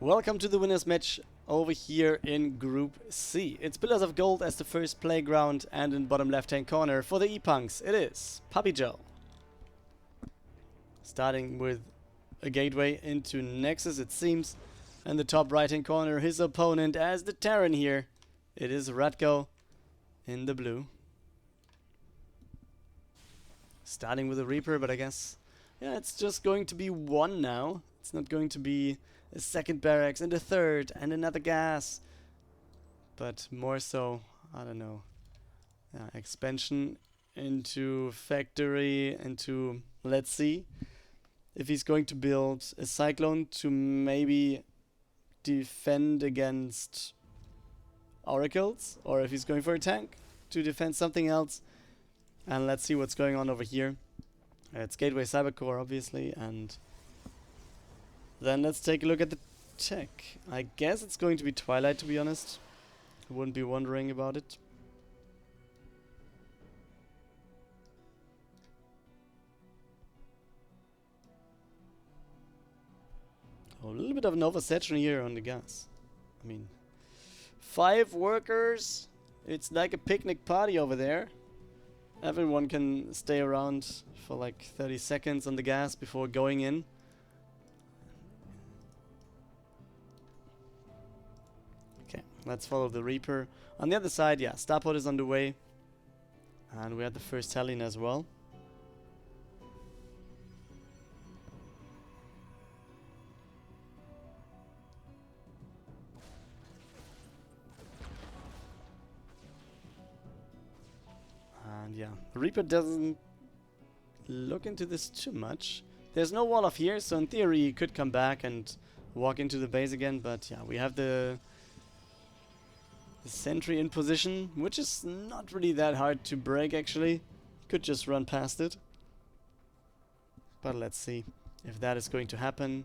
Welcome to the winners match over here in Group C. It's Pillars of Gold as the first playground, and in bottom left hand corner for the ePunks it is PappiJoe. Starting with a gateway into Nexus it seems. In the top right hand corner his opponent as the Terran here. It is Radko in the blue. Starting with a Reaper, but I guess yeah, it's just going to be one now. It's not going to be a second barracks and a third and another gas, but more so, I don't know, expansion into factory, into, let's see if he's going to build a cyclone to maybe defend against oracles, or if he's going for a tank to defend something else. And let's see what's going on over here. It's Gateway Cybercore obviously, and then let's take a look at the tech. I guess it's going to be Twilight, to be honest. I wouldn't be wondering about it. Oh, a little bit of an oversaturation here on the gas. I mean, 5 workers. It's like a picnic party over there. Everyone can stay around for like 30 seconds on the gas before going in. Okay, let's follow the Reaper. On the other side, yeah, Starport is on the way. And we had the first Helene as well. And yeah, Reaper doesn't look into this too much. There's no wall off here, so in theory he could come back and walk into the base again, but yeah, we have the sentry in position, which is not really that hard to break actually. Could just run past it. But let's see if that is going to happen.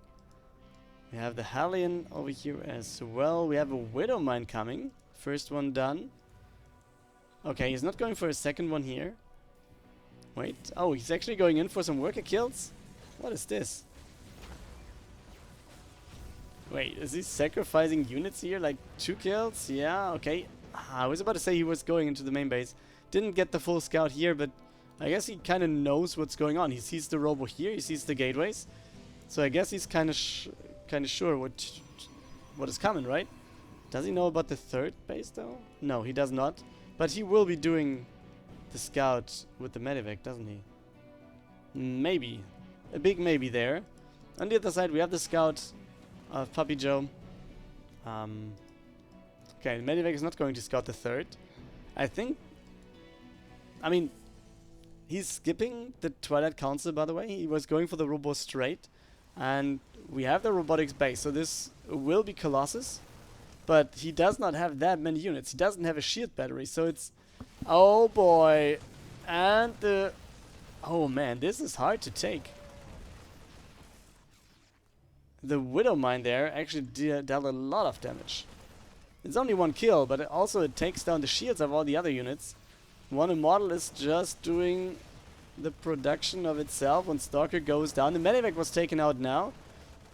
We have the Hellion over here as well. We have a Widow Mine coming. First one done. Okay, he's not going for a second one here. Wait. Oh, he's actually going in for some worker kills? What is this? Wait, is he sacrificing units here? Like 2 kills? Yeah, okay. I was about to say he was going into the main base. Didn't get the full scout here, but I guess he kind of knows what's going on. He sees the robo here, he sees the gateways. So I guess he's kind of sure what is coming, right? Does he know about the third base though? No, he does not. But he will be doing the scout with the medevac, doesn't he? Maybe. A big maybe there. On the other side we have the scout of PappiJoe. Okay, the medevac is not going to scout the third. I mean, he's skipping the Twilight Council, by the way. He was going for the robo straight. And we have the robotics base, so this will be Colossus. But he does not have that many units. He doesn't have a shield battery, so it's... Oh boy. And the... Oh man, this is hard to take. The Widow Mine there actually dealt a lot of damage. It's only 1 kill, but it takes down the shields of all the other units. One Immortal is just doing the production of itself when Stalker goes down. The medevac was taken out now,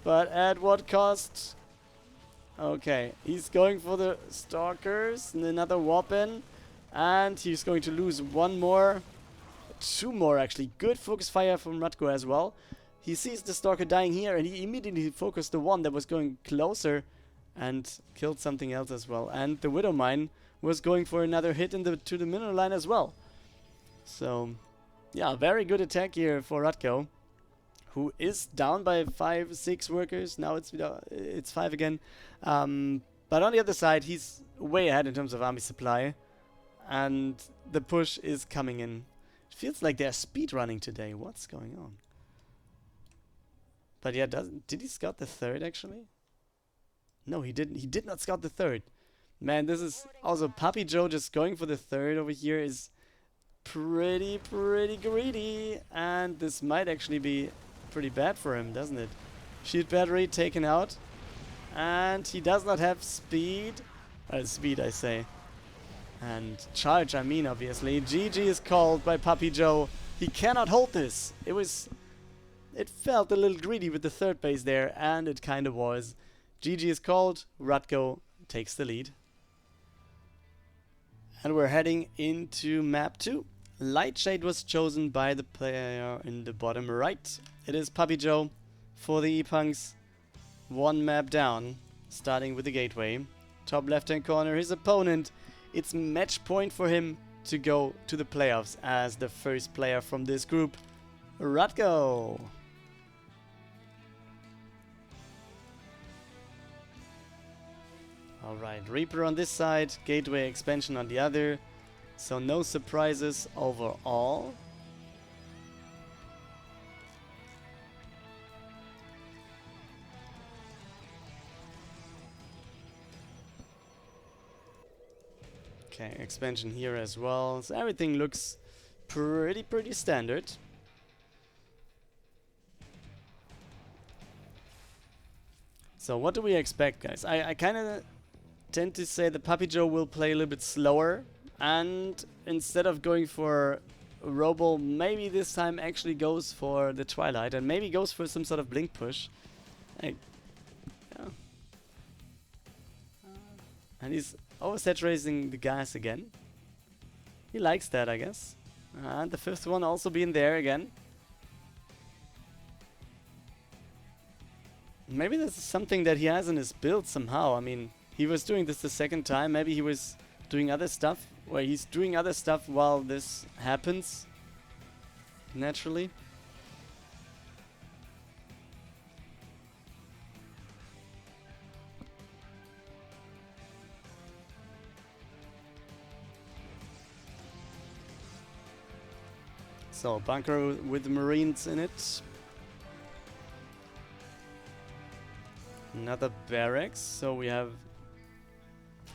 but at what cost? Okay, he's going for the Stalkers and another weapon, and he's going to lose 1 more. 2 more actually. Good focus fire from Radko as well. He sees the Stalker dying here and he immediately focused the one that was going closer and killed something else as well. And the Widow Mine was going for another hit to the mineral line as well. So yeah, very good attack here for Radko, who is down by 5-6 workers. Now it's 5 again. But on the other side, he's way ahead in terms of army supply. And the push is coming in. It feels like they're speed running today. What's going on? But yeah, did he scout the third actually? No, he didn't. He did not scout the third. Man, this is also PappiJoe just going for the third over here is pretty greedy. And this might actually be pretty bad for him, doesn't it? Shield battery taken out, and he does not have speed. Speed, I say. And charge, I mean, obviously. GG is called by PappiJoe. He cannot hold this. It felt a little greedy with the third base there, and it kind of was. GG is called. Radko takes the lead. And we're heading into map 2. Lightshade was chosen by the player in the bottom right. It is PappiJoe for the ePunks. One map down, starting with the gateway. Top left hand corner, his opponent. It's match point for him to go to the playoffs as the first player from this group, Radko. Alright, Reaper on this side, Gateway expansion on the other. So no surprises overall. Okay, expansion here as well. So everything looks pretty standard. So what do we expect, guys? I kind of tend to say that PappiJoe will play a little bit slower, and instead of going for Robo, maybe this time actually goes for the Twilight and maybe goes for some sort of blink push. Hey, yeah. And he's oversaturating the gas again. He likes that, I guess. And the fifth one also being there again. Maybe this is something that he has in his build somehow. I mean, he was doing this the second time. Maybe he was doing other stuff, where he's doing other stuff while this happens naturally. So, bunker with the Marines in it. Another barracks, so we have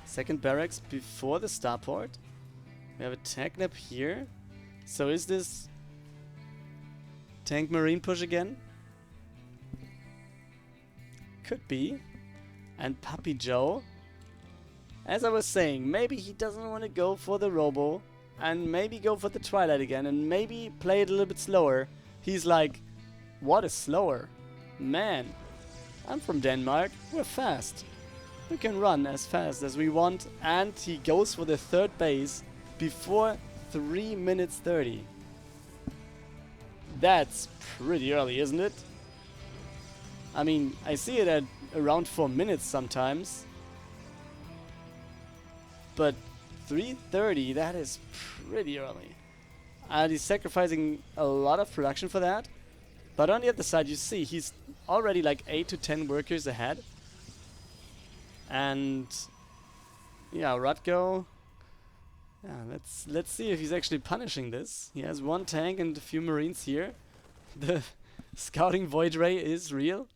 second barracks before the starport. We have a tank nap here. So is this tank marine push again? Could be. And PappiJoe, as I was saying, maybe he doesn't want to go for the Robo and maybe go for the Twilight again and maybe play it a little bit slower. He's like, what is slower? Man, I'm from Denmark, we're fast. We can run as fast as we want, and he goes for the third base before 3 minutes 30. That's pretty early, isn't it? I mean, I see it at around 4 minutes sometimes. But 3:30, that is pretty early. And he's sacrificing a lot of production for that. But on the other side, you see, he's already like 8 to 10 workers ahead. And yeah, Radko. Yeah, let's see if he's actually punishing this. He has one tank and a few Marines here. The scouting void ray is real.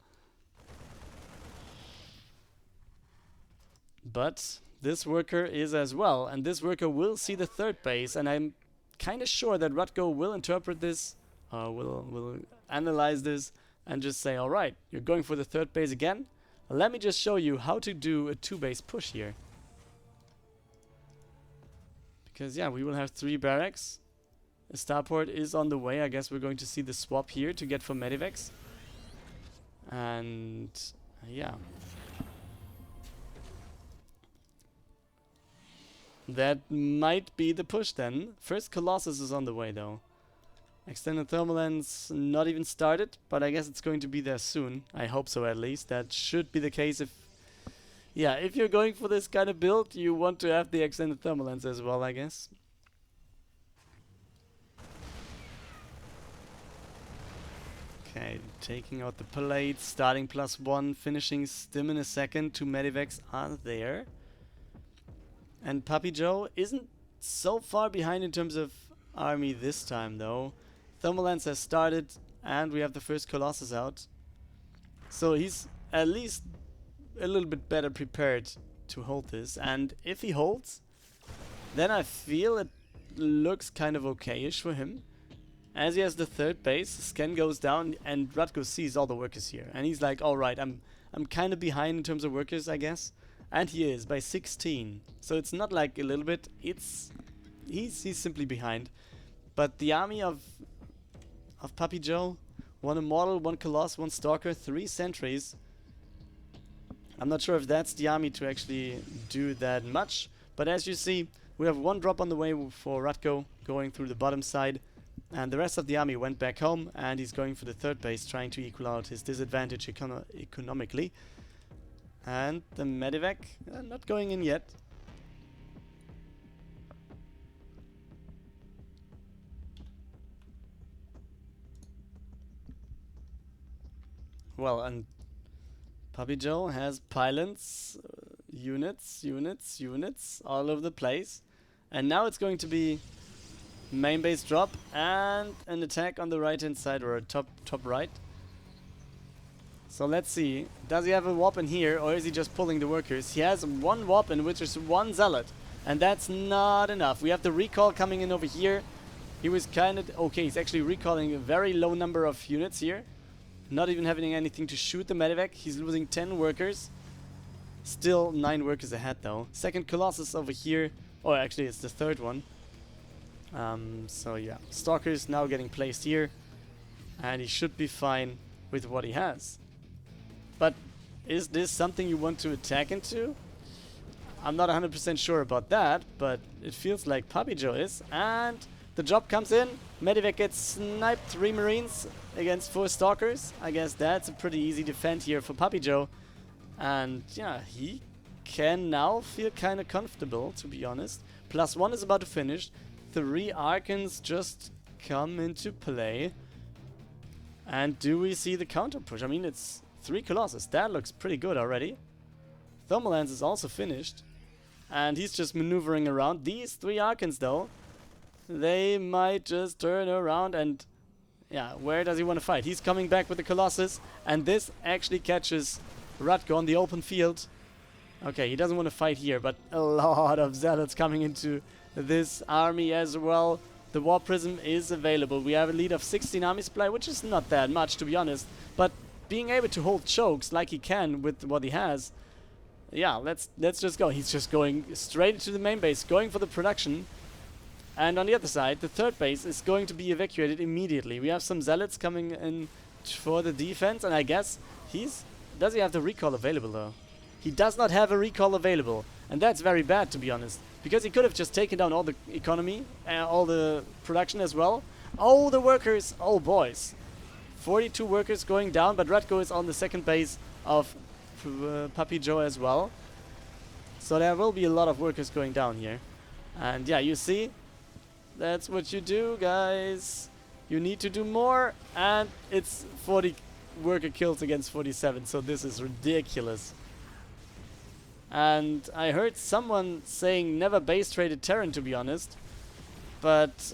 But this worker is as well, and this worker will see the third base, and I'm kind of sure that Radko will interpret this, will analyze this, and just say, alright, you're going for the third base again? Let me just show you how to do a 2-base push here. Because yeah, we will have 3 barracks. A starport is on the way. I guess we're going to see the swap here to get for Medivacs. And yeah. That might be the push then. First Colossus is on the way though. Extended thermal lens not even started, but I guess it's going to be there soon. I hope so at least. That should be the case if... Yeah, if you're going for this kind of build, you want to have the extended thermal lens as well, I guess. Okay, taking out the plate, starting +1, finishing stim in a second. 2 Medivacs are there. And PappiJoe isn't so far behind in terms of army this time though. Thermal lens has started and we have the first Colossus out. So he's at least a little bit better prepared to hold this. And if he holds, then I feel it looks kind of okay-ish for him. As he has the third base, scan goes down and Radko sees all the workers here. And he's like, alright, I'm kind of behind in terms of workers, I guess. And he is by 16. So it's not like a little bit, he's simply behind. But the army of PappiJoe, 1 Immortal, 1 Colossus, 1 Stalker, 3 Sentries. I'm not sure if that's the army to actually do that much, but as you see, we have one drop on the way for Radko going through the bottom side, and the rest of the army went back home, and he's going for the third base, trying to equal out his disadvantage economically. And the medevac not going in yet. Well, and PappiJoe has pylons, units all over the place. And now it's going to be main base drop and an attack on the right hand side, or a top right. So let's see, does he have a weapon here, or is he just pulling the workers? He has one weapon, which is one zealot, and that's not enough. We have the recall coming in over here. He was kind of okay, he's actually recalling a very low number of units here. Not even having anything to shoot the medevac. He's losing 10 workers. Still 9 workers ahead though. Second Colossus over here. Or actually it's the third one. So yeah. Stalkers now getting placed here. And he should be fine with what he has. But is this something you want to attack into? I'm not 100% sure about that. But it feels like PappiJoe is. And the job comes in. Medevac gets sniped. 3 Marines against 4 Stalkers. I guess that's a pretty easy defend here for PappiJoe. And yeah, he can now feel kind of comfortable, to be honest. +1 is about to finish. 3 Archons just come into play. And do we see the counter push? I mean, it's 3 Colossus. That looks pretty good already. Thermalance is also finished. And he's just maneuvering around. These 3 Archons, though, they might just turn around and... yeah, where does he want to fight? He's coming back with the Colossus. And this actually catches Radko on the open field. Okay, he doesn't want to fight here, but a lot of zealots coming into this army as well. The War Prism is available. We have a lead of 16 army supply, which is not that much, to be honest. But being able to hold chokes like he can with what he has, yeah, let's just go. He's just going straight to the main base, going for the production. And on the other side, the third base is going to be evacuated immediately. We have some zealots coming in for the defense, and I guess does he have the recall available though? He does not have a recall available, and that's very bad, to be honest, because he could have just taken down all the economy and all the production as well. Oh, the workers! Oh, boys. 42 workers going down, but Radko is on the second base of PappiJoe as well. So there will be a lot of workers going down here. And yeah, you see, that's what you do, guys. You need to do more, and it's 40 worker kills against 47, so this is ridiculous. And I heard someone saying never base traded Terran, to be honest. But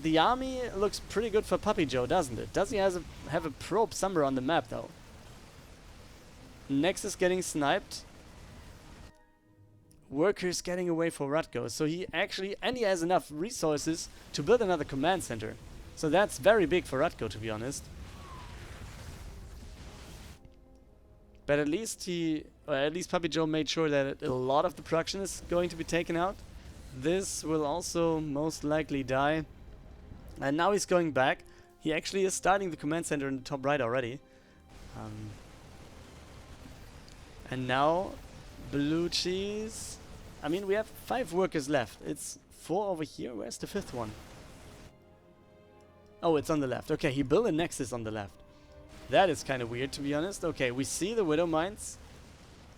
the army looks pretty good for PappiJoe, doesn't it? Does he have a probe somewhere on the map, though? Nexus getting sniped. Workers getting away for Radko. So he has enough resources to build another command center. So that's very big for Radko, to be honest. But at least PappiJoe made sure that a lot of the production is going to be taken out. This will also most likely die. And now he's going back. He actually is starting the command center in the top right already. And now, blue cheese. I mean, we have 5 workers left. It's 4 over here. Where's the 5th one? Oh, it's on the left. Okay, he built a nexus on the left. That is kind of weird, to be honest. Okay, we see the Widow Mines.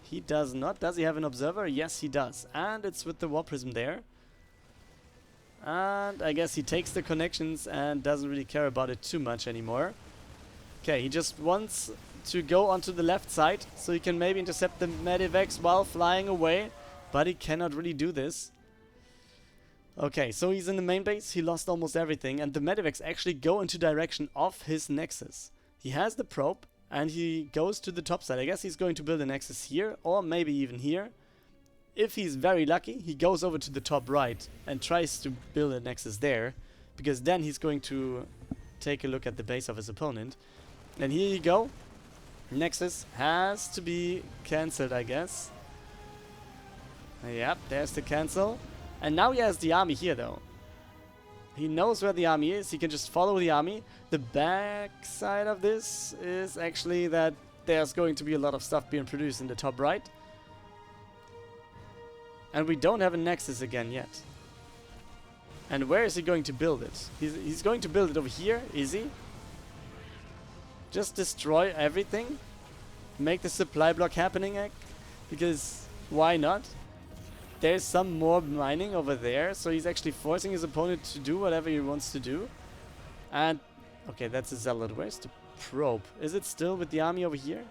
He does not. Does he have an observer? Yes, he does. And it's with the War Prism there. And I guess he takes the connections and doesn't really care about it too much anymore. Okay, he just wants to go onto the left side so he can maybe intercept the medevacs while flying away. But he cannot really do this. Okay, so he's in the main base. He lost almost everything. And the medevacs actually go into direction of his nexus. He has the probe, and he goes to the top side. I guess he's going to build a nexus here, or maybe even here. If he's very lucky, he goes over to the top right and tries to build a nexus there, because then he's going to take a look at the base of his opponent. And here you go. Nexus has to be cancelled, I guess. Yep, there's the cancel. And now he has the army here, though. He knows where the army is. He can just follow the army. The back side of this is actually that there's going to be a lot of stuff being produced in the top right. And we don't have a nexus again yet. And where is he going to build it? He's going to build it over here, is he? Just destroy everything? Make the supply block happening? Because why not? There's some more mining over there, so he's actually forcing his opponent to do whatever he wants to do. And, okay, that's a zealot. Where's the probe? Is it still with the army over here?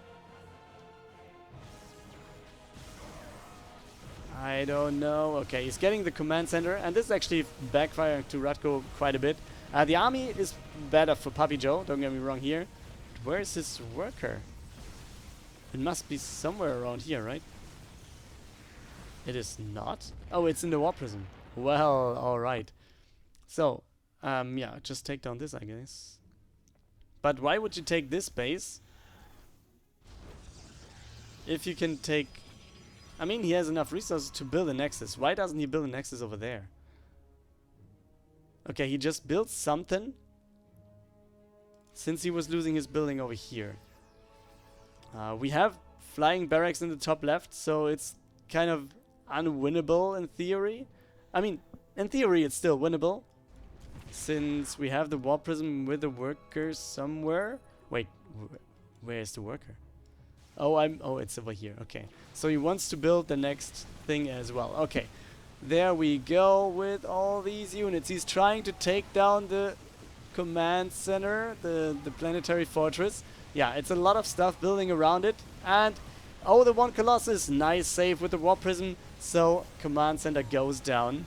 I don't know. Okay, he's getting the command center, and this is actually backfiring to Radko quite a bit. The army is better for PappiJoe, don't get me wrong here. But where is his worker? It must be somewhere around here, right? It is not? Oh, it's in the war prism. Well, alright. So, yeah, just take down this, I guess. But why would you take this base if you can take... I mean, he has enough resources to build a nexus. Why doesn't he build a nexus over there? Okay, he just built something since he was losing his building over here. We have flying barracks in the top left, so it's kind of unwinnable in theory. I mean, in theory it's still winnable, since we have the war prism with the workers somewhere. Wait, where is the worker? Oh, it's over here. Okay, so he wants to build the next thing as well. Okay, there we go with all these units. He's trying to take down the command center, the planetary fortress. Yeah, it's a lot of stuff building around it. And oh, the one Colossus, nice save with the war prism. So command center goes down.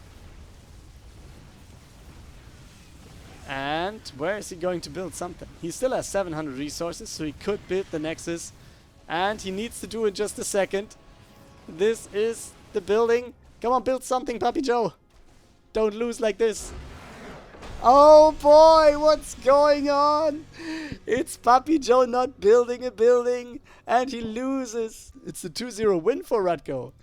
And where is he going to build something? He still has 700 resources, so he could build the nexus. And he needs to do it in just a second. This is the building. Come on, build something, PappiJoe. Don't lose like this. Oh boy, what's going on? It's PappiJoe not building a building, and he loses. It's a 2-0 win for Radko.